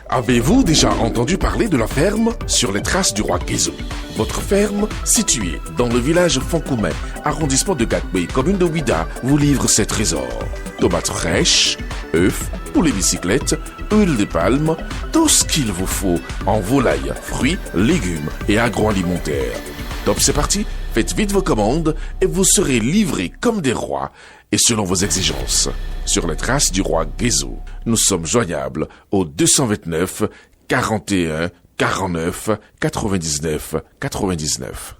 Avez-vous déjà entendu parler de la ferme sur les traces du roi Guézo? Votre ferme, située dans le village Fonkoumen, arrondissement de Gatbé, commune de Ouida, vous livre ses trésors. Tomates fraîches, œufs, poulet bicyclette, huile de palme, tout ce qu'il vous faut en volaille, fruits, légumes et agroalimentaire. Top, c'est parti, faites vite vos commandes et vous serez livrés comme des rois et selon vos exigences. Sur les traces du roi Guézo, nous sommes joignables au 229 41 49 99 99.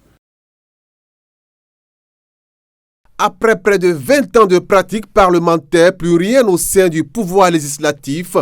Après près de 20 ans de pratique parlementaire, plus rien au sein du pouvoir législatif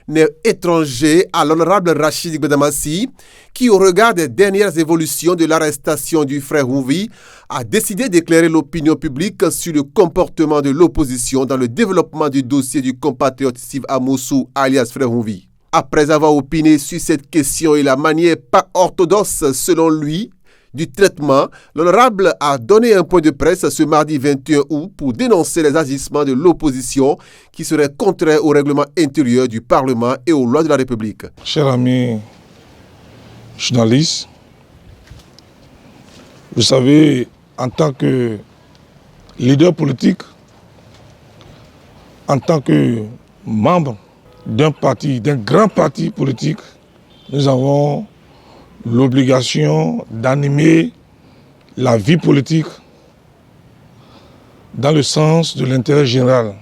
n'est étranger à l'honorable Rachid Gbedamassi, qui, au regard des dernières évolutions de l'arrestation du frère Hounvi, a décidé d'éclairer l'opinion publique sur le comportement de l'opposition dans le développement du dossier du compatriote Steve Amoussou, alias frère Hounvi. Après avoir opiné sur cette question et la manière pas orthodoxe, selon lui, du traitement, l'honorable a donné un point de presse ce mardi 21 août pour dénoncer les agissements de l'opposition qui seraient contraires au règlement intérieur du Parlement et aux lois de la République. Chers amis journalistes, vous savez, en tant que leader politique, en tant que membre d'un parti, d'un grand parti politique, nous avons l'obligation d'animer la vie politique dans le sens de l'intérêt général.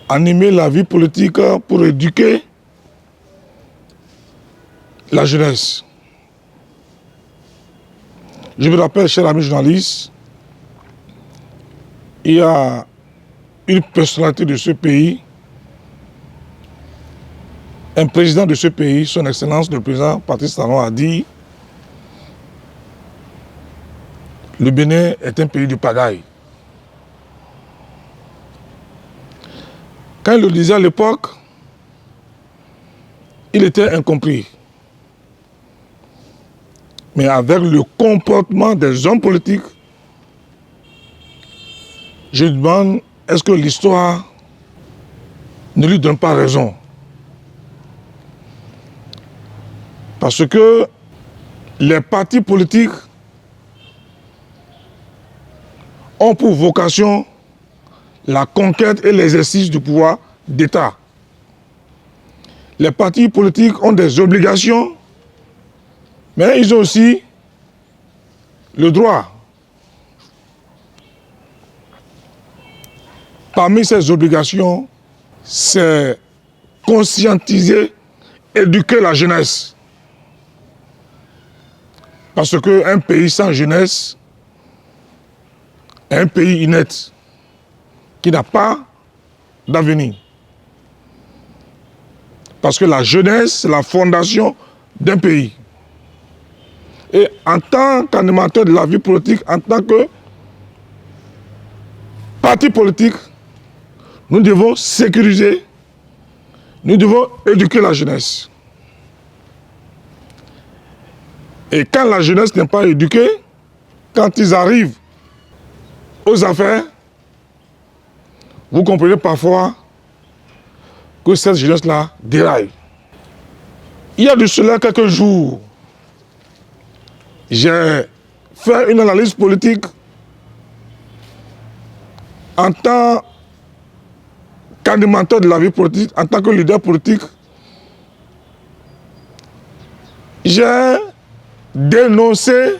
Animer la vie politique pour éduquer la jeunesse. Je me rappelle, chers amis journalistes, il y a une personnalité de ce pays, un président de ce pays, son Excellence le président Patrice Talon, a dit « Le Bénin est un pays de pagaille ». Quand il le disait à l'époque, il était incompris. Mais avec le comportement des hommes politiques, je me demande, est-ce que l'histoire ne lui donne pas raison? Parce que les partis politiques ont pour vocation la conquête et l'exercice du pouvoir d'État. Les partis politiques ont des obligations, mais ils ont aussi le droit. Parmi ces obligations, c'est conscientiser, éduquer la jeunesse. Parce qu'un pays sans jeunesse est un pays inerte, qui n'a pas d'avenir. Parce que la jeunesse, c'est la fondation d'un pays. Et en tant qu'animateur de la vie politique, en tant que parti politique, nous devons sécuriser, nous devons éduquer la jeunesse. Et quand la jeunesse n'est pas éduquée, quand ils arrivent aux affaires, vous comprenez parfois que cette jeunesse-là déraille. Il y a de cela quelques jours, j'ai fait une analyse politique en tant qu'animateur de la vie politique, en tant que leader politique. J'ai dénoncé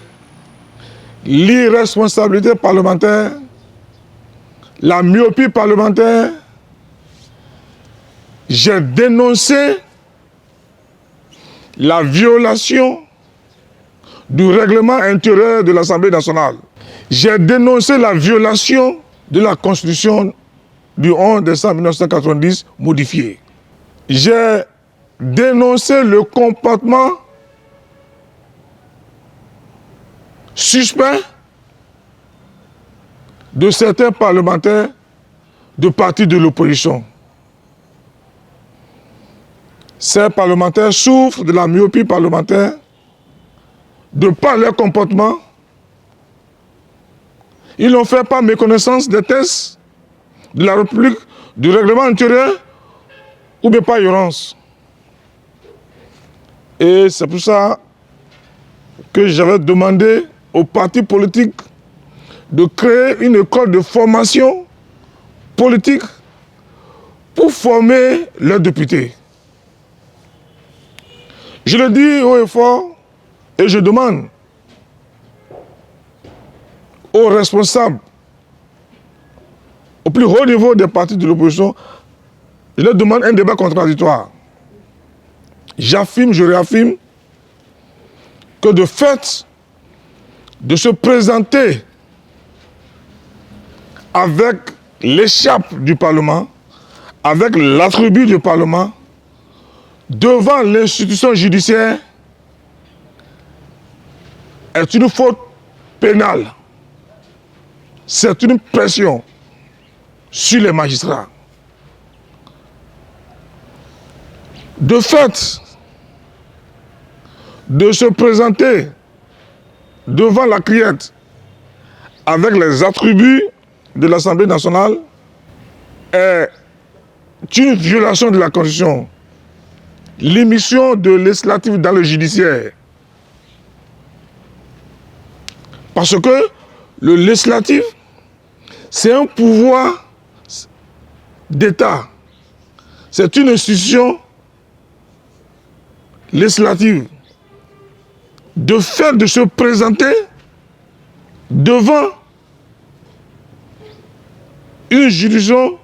l'irresponsabilité parlementaire, la myopie parlementaire. J'ai dénoncé la violation du règlement intérieur de l'Assemblée nationale. J'ai dénoncé la violation de la Constitution du 11 décembre 1990 modifiée. J'ai dénoncé le comportement suspect de certains parlementaires de partis de l'opposition. Ces parlementaires souffrent de la myopie parlementaire, de par leur comportement. Ils l'ont fait par méconnaissance des textes de la République, du règlement intérieur ou bien par ignorance. Et c'est pour ça que j'avais demandé aux partis politiques de créer une école de formation politique pour former leurs députés. Je le dis haut et fort et je demande aux responsables, au plus haut niveau des partis de l'opposition, je leur demande un débat contradictoire. J'affirme, je réaffirme que de fait de se présenter avec l'écharpe du Parlement, avec l'attribut du Parlement, devant l'institution judiciaire, est une faute pénale. C'est une pression sur les magistrats. De fait, de se présenter devant la criette avec les attributs de l'Assemblée nationale est une violation de la Constitution. L'émission de législatif dans le judiciaire. Parce que le législatif, c'est un pouvoir d'État. C'est une institution législative. De fait de se présenter devant une juridiction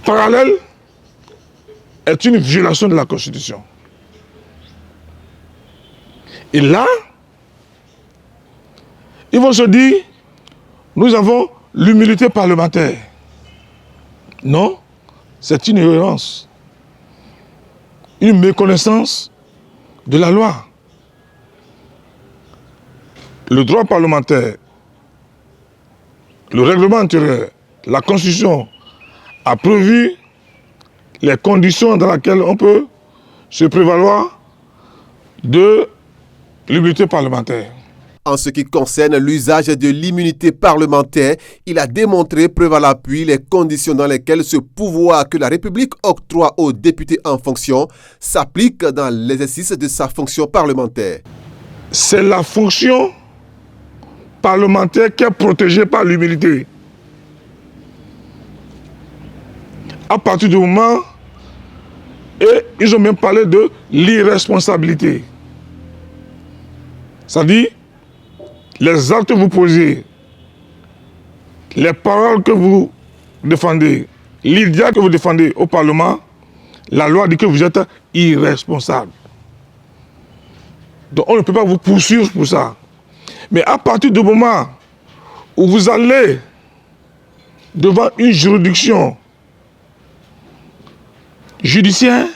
parallèle est une violation de la Constitution. Et là, ils vont se dire, nous avons l'humilité parlementaire. Non, c'est une ignorance, une méconnaissance de la loi. Le droit parlementaire, le règlement intérieur, la Constitution a prévu les conditions dans lesquelles on peut se prévaloir de l'immunité parlementaire. En ce qui concerne l'usage de l'immunité parlementaire, il a démontré, preuve à l'appui, les conditions dans lesquelles ce pouvoir que la République octroie aux députés en fonction s'applique dans l'exercice de sa fonction parlementaire. C'est la fonction parlementaire qui est protégée par l'humilité. À partir du moment, et ils ont même parlé de l'irresponsabilité. C'est-à-dire, les actes que vous posez, les paroles que vous défendez, l'idée que vous défendez au Parlement, la loi dit que vous êtes irresponsable. Donc on ne peut pas vous poursuivre pour ça. Mais à partir du moment où vous allez devant une juridiction judiciaire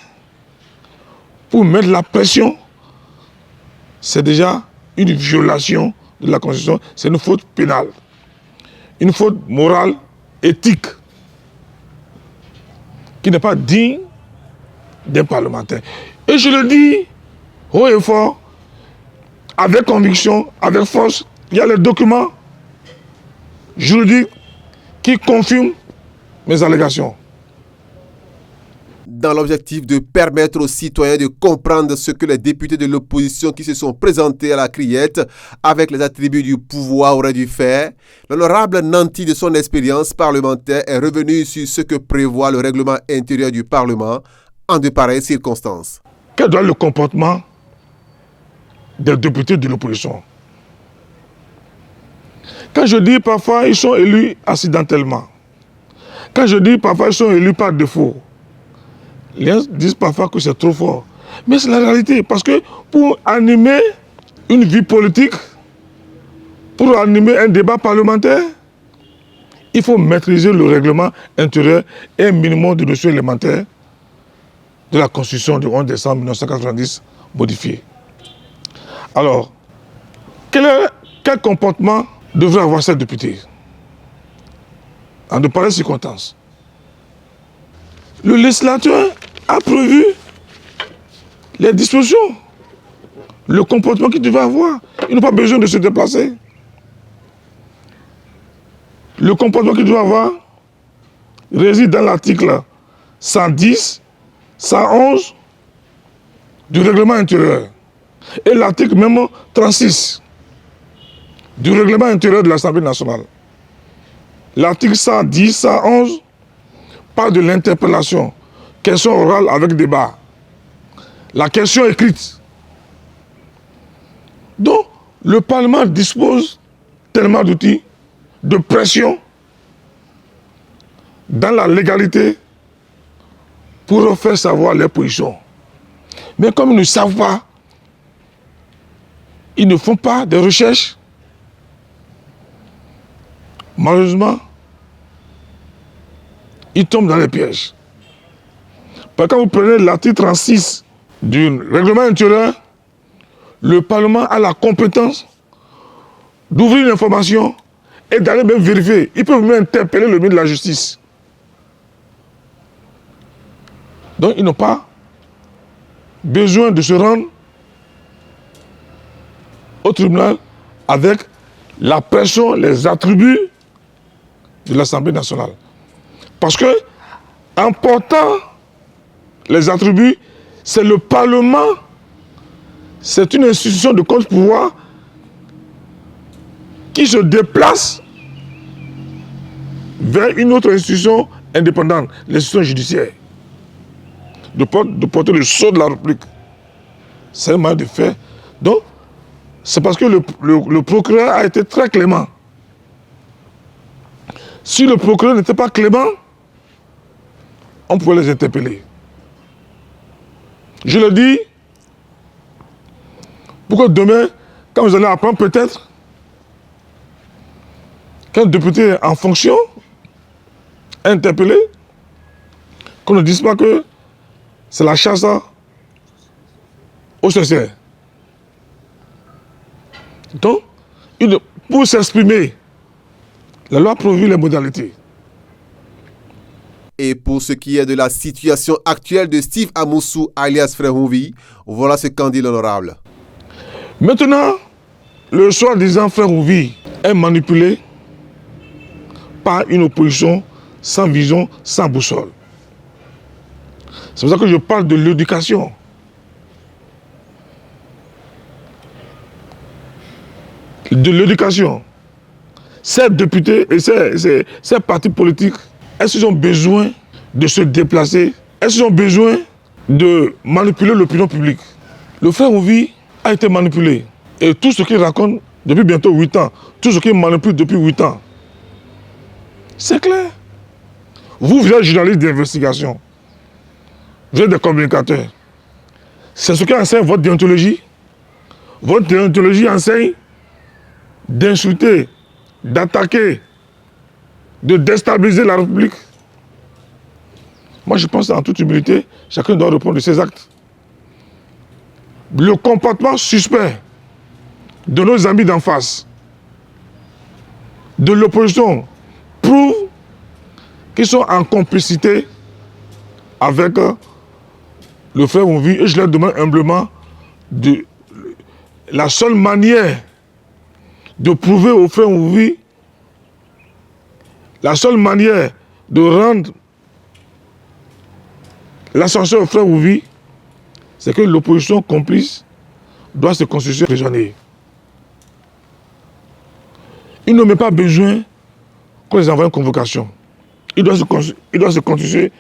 pour mettre la pression, c'est déjà une violation de la Constitution, c'est une faute pénale, une faute morale, éthique, qui n'est pas digne d'un parlementaire. Et je le dis haut et fort, avec conviction, avec force, il y a les documents juridiques qui confirment mes allégations. Dans l'objectif de permettre aux citoyens de comprendre ce que les députés de l'opposition qui se sont présentés à la criette avec les attributs du pouvoir auraient dû faire, l'honorable nanti de son expérience parlementaire est revenu sur ce que prévoit le règlement intérieur du Parlement en de pareilles circonstances. Quel doit être le comportement des députés de l'opposition? Quand je dis parfois ils sont élus accidentellement, quand je dis parfois ils sont élus par défaut, les gens disent parfois que c'est trop fort. Mais c'est la réalité, parce que pour animer une vie politique, pour animer un débat parlementaire, il faut maîtriser le règlement intérieur et un minimum de notions élémentaires de la Constitution du 11 décembre 1990 modifiée. Alors, quel comportement devrait avoir cette députée en de pareilles circonstances? Le législateur a prévu les dispositions, le comportement qu'il devait avoir. Il n'a pas besoin de se déplacer. Le comportement qu'il doit avoir réside dans l'article 110 111 du règlement intérieur et l'article même 36 du règlement intérieur de l'Assemblée nationale. L'article 110, 111 parle de l'interpellation, question orale avec débat. La question écrite. Donc, le Parlement dispose tellement d'outils de pression dans la légalité pour faire savoir les positions. Mais comme ils ne savent pas, ils ne font pas de recherches, malheureusement, ils tombent dans les pièges. Parce que quand vous prenez l'article 36 du règlement intérieur, le Parlement a la compétence d'ouvrir une information et d'aller même vérifier. Ils peuvent même interpeller le ministre de la Justice. Donc ils n'ont pas besoin de se rendre au tribunal avec la pression, les attributs de l'Assemblée nationale. Parce que, en portant les attributs, c'est le Parlement, c'est une institution de contre-pouvoir qui se déplace vers une autre institution indépendante, l'institution judiciaire, de porter le sceau de la République. C'est un moyen de faire. Donc, c'est parce que le procureur a été très clément. Si le procureur n'était pas clément, on pouvait les interpeller. Je le dis, pour que demain, quand vous allez apprendre peut-être qu'un député en fonction est interpellé, qu'on ne dise pas que c'est la chasse au CC. Donc, pour s'exprimer, la loi prévoit les modalités. Et pour ce qui est de la situation actuelle de Steve Amoussou, alias Frère Houvi, voilà ce qu'en dit l'honorable. Maintenant, le soi-disant Frère Houvi est manipulé par une opposition sans vision, sans boussole. C'est pour ça que je parle de l'éducation. De l'éducation. Ces députés et ces partis politiques, est-ce qu'ils ont besoin de se déplacer? Est-ce qu'ils ont besoin de manipuler l'opinion publique? Le Frère Houvi a été manipulé. Et tout ce qu'il raconte depuis bientôt 8 ans, tout ce qu'il manipule depuis 8 ans, c'est clair. Vous êtes journaliste d'investigation. Vous êtes des communicateurs. C'est ce qui enseigne votre déontologie. Votre déontologie enseigne d'insulter, d'attaquer, de déstabiliser la République. Moi, je pense en toute humilité, chacun doit répondre de ses actes. Le comportement suspect de nos amis d'en face, de l'opposition, prouve qu'ils sont en complicité avec le Frère Houvi. Et je leur demande humblement la seule manière de prouver au Frère Houvi, la seule manière de rendre l'ascenseur au Frère Houvi, c'est que l'opposition complice doit se constituer prisonnier. Il n'a même pas besoin qu'on les envoie une convocation. Il doit se constituer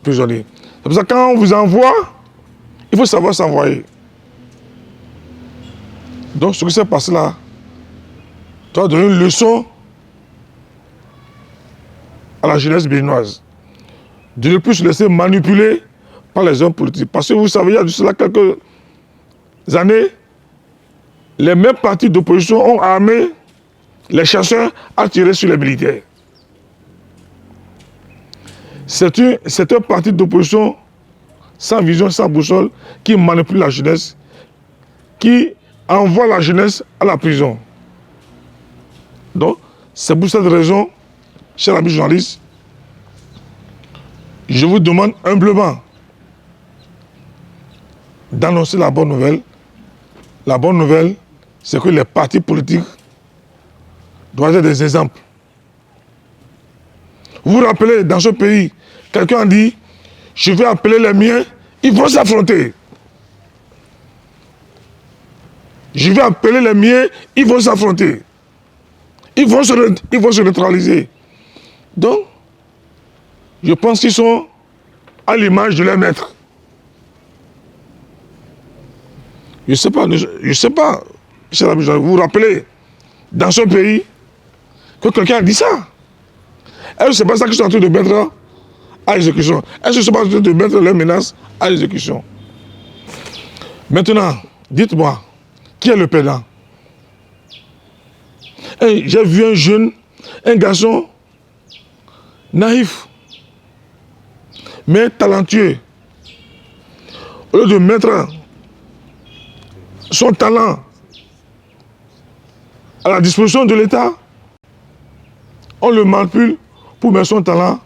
prisonnier. C'est pour ça que quand on vous envoie, il faut savoir s'envoyer. Donc ce qui s'est passé là, tu dois donner une leçon à la jeunesse béninoise. De ne plus se laisser manipuler par les hommes politiques. Parce que vous savez, il y a de cela quelques années, les mêmes partis d'opposition ont armé les chasseurs à tirer sur les militaires. C'est un parti d'opposition sans vision, sans boussole, qui manipule la jeunesse, qui envoie la jeunesse à la prison. Donc, c'est pour cette raison, chers amis journalistes, je vous demande humblement d'annoncer la bonne nouvelle. La bonne nouvelle, c'est que les partis politiques doivent être des exemples. Vous vous rappelez, dans ce pays, quelqu'un a dit, je vais appeler les miens Ils vont s'affronter. Je vais appeler les miens, ils vont s'affronter. Ils vont se neutraliser. Donc, je pense qu'ils sont à l'image de leur maître. Je ne sais pas, cher ami, vous vous rappelez, dans ce pays, que quelqu'un a dit ça. Est-ce que ce n'est pas ça qu'ils sont en train de mettre à l'exécution? Est-ce que ce n'est pas en train de mettre leurs menaces à l'exécution? Maintenant, dites-moi, qui est le perdant? J'ai vu un jeune, un garçon naïf, mais talentueux. Au lieu de mettre son talent à la disposition de l'État, on le manipule pour mettre son talent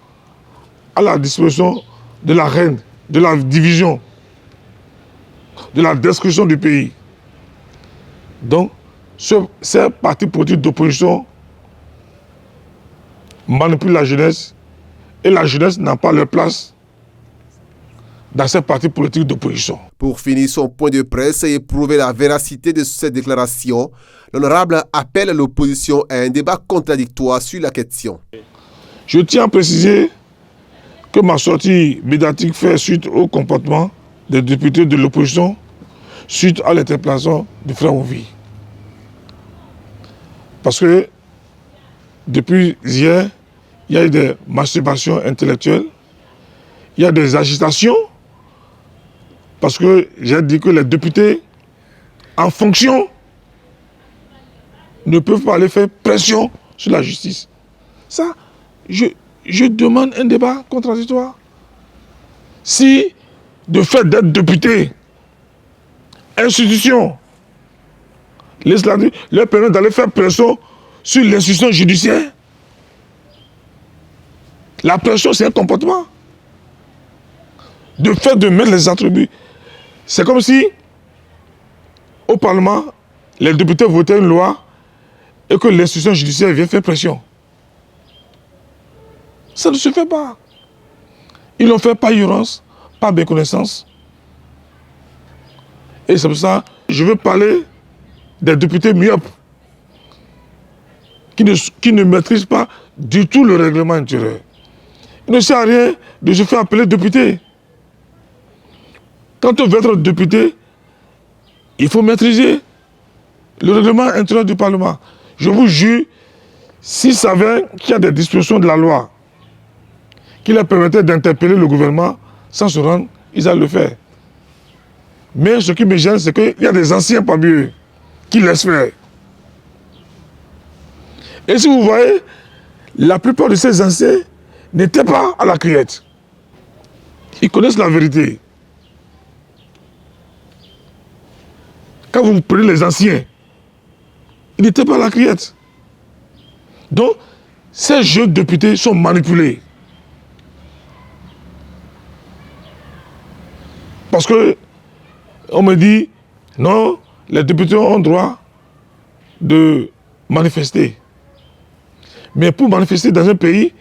à la disposition de la reine, de la division, de la destruction du pays. Donc, ces partis politiques d'opposition manipulent la jeunesse et la jeunesse n'a pas leur place dans ces partis politiques d'opposition. Pour finir son point de presse et prouver la véracité de cette déclaration, l'honorable appelle l'opposition à un débat contradictoire sur la question. Je tiens à préciser que ma sortie médiatique fait suite au comportement des députés de l'opposition suite à l'interpellation du frère Ovi. Parce que depuis hier, il y a eu des masturbations intellectuelles, il y a des agitations, parce que j'ai dit que les députés en fonction ne peuvent pas aller faire pression sur la justice. Ça, je demande un débat contradictoire. Si, de fait d'être député, institution législative leur permet d'aller faire pression sur l'institution judiciaire, la pression, c'est un comportement. De fait de mettre les attributs, c'est comme si, au Parlement, les députés votaient une loi et que l'institution judiciaire vient faire pression. Ça ne se fait pas. Ils l'ont fait par ignorance, par méconnaissance. Et c'est pour ça que je veux parler des députés myopes qui ne maîtrisent pas du tout le règlement intérieur. Il ne sert à rien de se faire appeler député. Quand on veut être député, il faut maîtriser le règlement intérieur du Parlement. Je vous jure, s'ils savaient qu'il y a des dispositions de la loi qui leur permettaient d'interpeller le gouvernement sans se rendre, ils allaient le faire. Mais ce qui me gêne, c'est qu'il y a des anciens parmi eux qui laissent faire. Et si vous voyez, la plupart de ces anciens n'étaient pas à la criette. Ils connaissent la vérité. Quand vous prenez les anciens, ils n'étaient pas à la criette. Donc, ces jeunes députés sont manipulés. Parce que on me dit, non, les députés ont droit de manifester. Mais pour manifester dans un pays,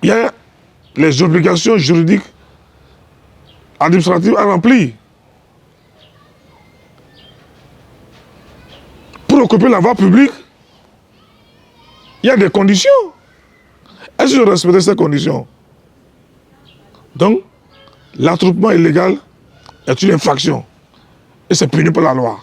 il y a les obligations juridiques, administratives à remplir. Pour occuper la voie publique, il y a des conditions. Est-ce que je respecte ces conditions? Donc, l'attroupement illégal est une infraction et c'est puni par la loi.